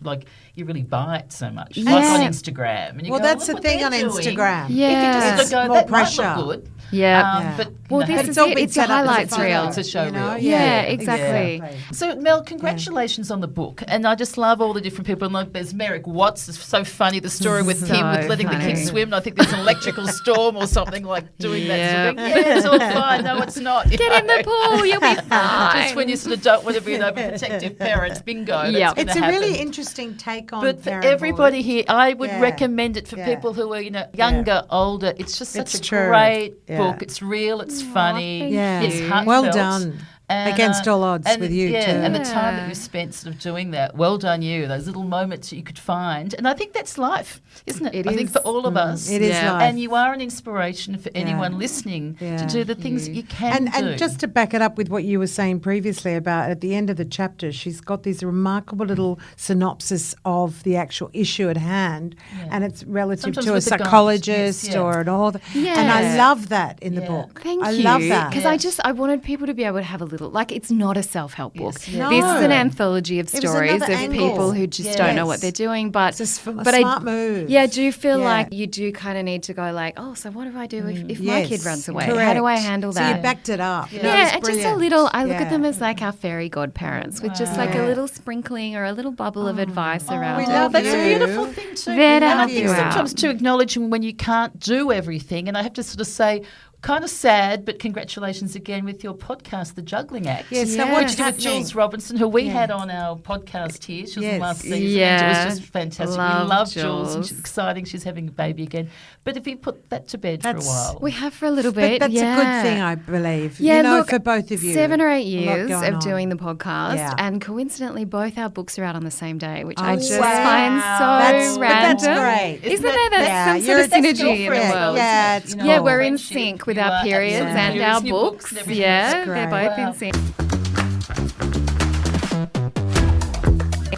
you really buy it so much. Yeah. Like on Instagram. And you Well, go, that's look the what thing they're on doing. Instagram. You Yeah. can just go, More that pressure. might look good. Yeah. But Well, you know, this It's is all it. been It's your set up as a highlights photo, reel. It's a show reel. Yeah, exactly. So, Mel, congratulations on the book. And I just love all the different people. And like, there's Merrick Watts. It's so funny, the story with So him with letting the funny. kids swim. And I think there's an electrical storm or something like doing that. Yeah. Sort of thing. Yeah, it's all fine. No, it's not. Get in the pool, you'll be fine. Just when you sort of don't want to be an overprotective parent. Bingo. That's Yep. gonna It's a really happen. interesting take on But for parenthood. everybody here, I would Yeah. recommend it for Yeah. people who are, younger, older. It's just such It's a true. great Yeah. book. It's real. It's funny. thank Yeah. It's you. heartfelt. Well done. And, Against all odds and with you yeah, too. and the time that Yeah. you spent sort of doing that, well done you. Those little moments that you could find, and I think that's life, isn't it? It I think is. for all of us, It is Yeah. life. and you are an inspiration for anyone listening Yeah. to do the things that you can do. And just to back it up with what you were saying previously about at the end of the chapter, she's got this remarkable little synopsis of the actual issue at hand, and it's relative Sometimes to a with the guidance, psychologist yes, yeah. or an author. Yeah. And I love that in the Yeah. book. Thank I you. love that. Because I wanted people to be able to have a little, like, it's not a self-help book. Yes. Yeah. This is an No. anthology of It was stories of another angle. people who just don't know Yes. what they're doing. But, It's a but smart move. Yeah, I do feel Yeah. like you do kind of need to go like, oh, so what do I do if my Yes, kid runs away? How do I correct. handle So that? you backed it up. Yeah. That Yeah, was and just a brilliant. little, I look Yeah. at them as like our fairy godparents with just like a Yeah. little sprinkling or a little bubble of advice around we it. love That's a you. beautiful thing too. There to and I help think you out. sometimes to acknowledge when you can't do everything, and I have to sort of say, kind of sad, but congratulations again with your podcast, The Juggling Act. Yes, so Which what's you did with happening? Jules Robinson, who we had on our podcast here. She was in Yes. last season. And Yeah. it was just fantastic. Love We love Jules, and Jules. she's exciting. She's having a baby again. But if you put that to bed for a That's- while. We have for a little But bit. that's yeah. a good thing, I believe. Yeah, you know, look, for both of you. 7 or 8 A lot years going of on. doing the podcast, Yeah. and coincidentally, both our books are out on the same day, which I Oh, just wow. find That's- so but random. that's great. Isn't there? That's Yeah, some sort of you're- synergy in the girlfriend. world. Yeah, it's Yeah, cool. we're in Friendship, sync with you our are periods absolutely. and Periods our and your books. books and everything. Yeah, That's they're great. both Wow. in sync.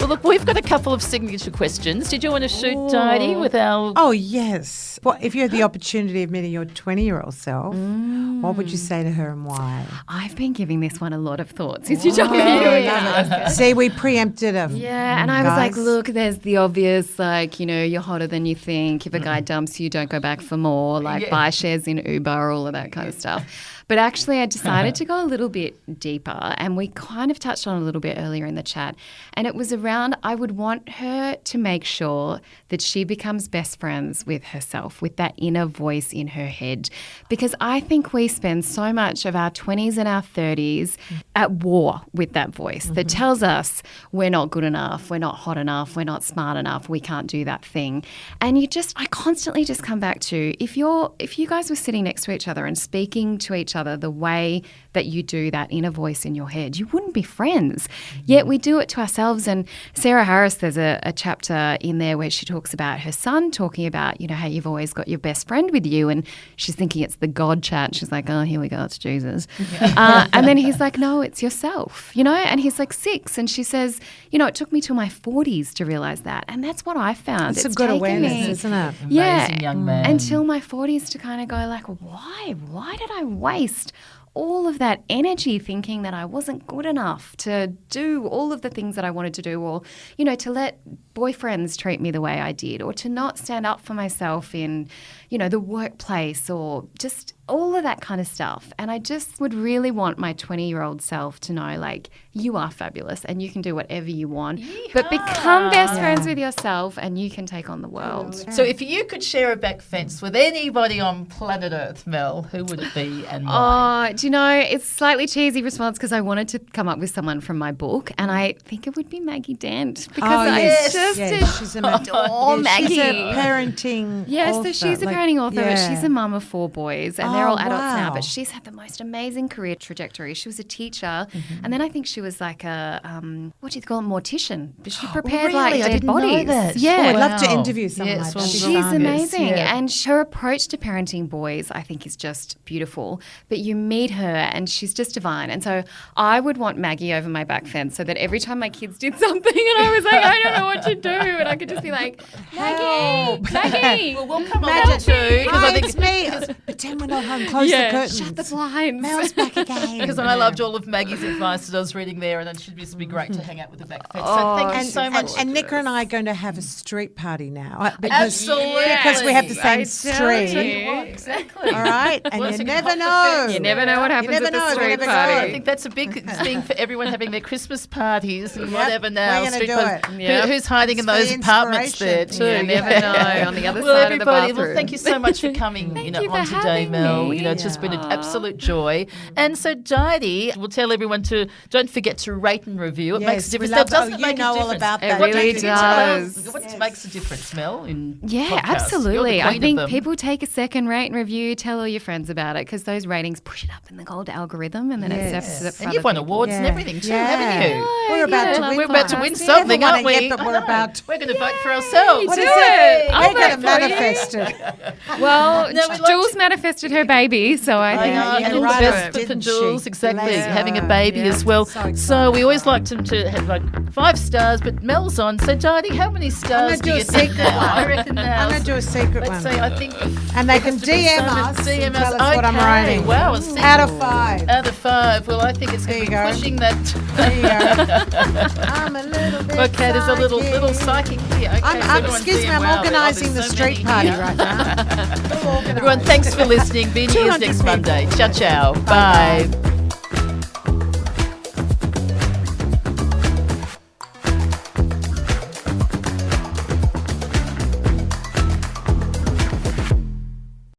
Well, look, we've got a couple of signature questions. Did you want to shoot, Didy, with our... Oh, yes. Well, if you had the opportunity of meeting your 20-year-old self, what would you say to her and why? I've been giving this one a lot of thought since you told me. See, we preempted her. Yeah, and I was like, guys. look, there's the obvious, like, you're hotter than you think. If a guy dumps you, don't go back for more. Like, Yeah. buy shares in Uber, all of that kind of stuff. But actually, I decided to go a little bit deeper, and we kind of touched on it a little bit earlier in the chat. And it was around, I would want her to make sure that she becomes best friends with herself, with that inner voice in her head. Because I think we spend so much of our 20s and our 30s at war with that voice that tells us we're not good enough, we're not hot enough, we're not smart enough, we can't do that thing. And I constantly just come back to, if you guys were sitting next to each other and speaking to each other the way that you do that inner voice in your head, you wouldn't be friends. Yet we do it to ourselves. And Sarah Harris, there's a chapter in there where she talks about her son talking about, how you've always got your best friend with you. And she's thinking it's the God chat. She's like, oh, here we go, it's Jesus. And then he's like, no, it's yourself, and he's like 6. And she says, it took me till my 40s to realise that. And that's what I found. It's a good awareness, isn't it? Amazing young man. Until my 40s to kind of go like, why? Why did I waste all of that energy thinking that I wasn't good enough to do all of the things that I wanted to do, or, to let boyfriends treat me the way I did, or to not stand up for myself in, the workplace, or just all of that kind of stuff. And I just would really want my 20-year-old self to know, like, you are fabulous and you can do whatever you want. Yeehaw. But become best friends with yourself and you can take on the world. So if you could share a back fence with anybody on planet Earth, Mel, who would it be and why? Oh, do you know, it's a slightly cheesy response because I wanted to come up with someone from my book, and I think it would be Maggie Dent because she's adore Maggie. She's a parenting author. So she's a parenting author, but she's a mum of 4 boys, and they're all adults now, wow. but she's had the most amazing career trajectory. She was a teacher, and then I think she was like a, what do you call it, mortician. But she prepared really? like I dead didn't know bodies. that. Yeah. I'd love to interview someone like that. She's amazing. And her approach to parenting boys, I think, is just beautiful. But you meet her and she's just divine. And so I would want Maggie over my back fence so that every time my kids did something and I was like, I don't know what to do, and I could just be like, Maggie. Well, we'll come on that too. Hi, it's me. Pretend we're not home. Close the curtains. Shut the blinds. Mel's back again. Because I loved all of Maggie's advice that I was reading there, and it should just be great to hang out with the back fence. So thank you so much. And Nicola and I are going to have a street party now. Because we have the same street. Exactly. All right? And you never know. You never know what happens at the street party. I think that's a big thing for everyone having their Christmas parties and whatever now. We're going to do it. Who's hiding in those apartments there too? You never know. On the other side of the bathroom. Well, thank you so much for coming on today, Mel. It's just been an absolute joy. And so, Diety, we'll tell everyone to don't forget to rate and review. It makes a difference. That doesn't make a difference. all about that. It really does. What makes a difference, Mel? Absolutely. I think people take a second, rate and review, tell all your friends about it, because those ratings push it up in the gold algorithm, and then it surfaces it for And you've won awards and everything too, haven't you? We're about to win something, aren't we? But we're going to vote for ourselves. What is it? We're going to manifest it. Well, Jules manifested her baby, so I think and all the best for Jules, exactly, having a baby as well. So we always like them to have like 5 stars, but Mel's on. So, Diety, how many stars do you think now? I reckon now. I'm going to do a secret Let's one. say, I think. And they can DM us and tell us what I'm writing. Wow. Out of 5. Out of 5. Well, I think it's going to be pushing that. There you go. I'm a little bit Okay, there's a little psychic here. Okay, excuse me, I'm organising the street party right now. Everyone, thanks for listening. Be news next Monday. Ciao, ciao. Bye.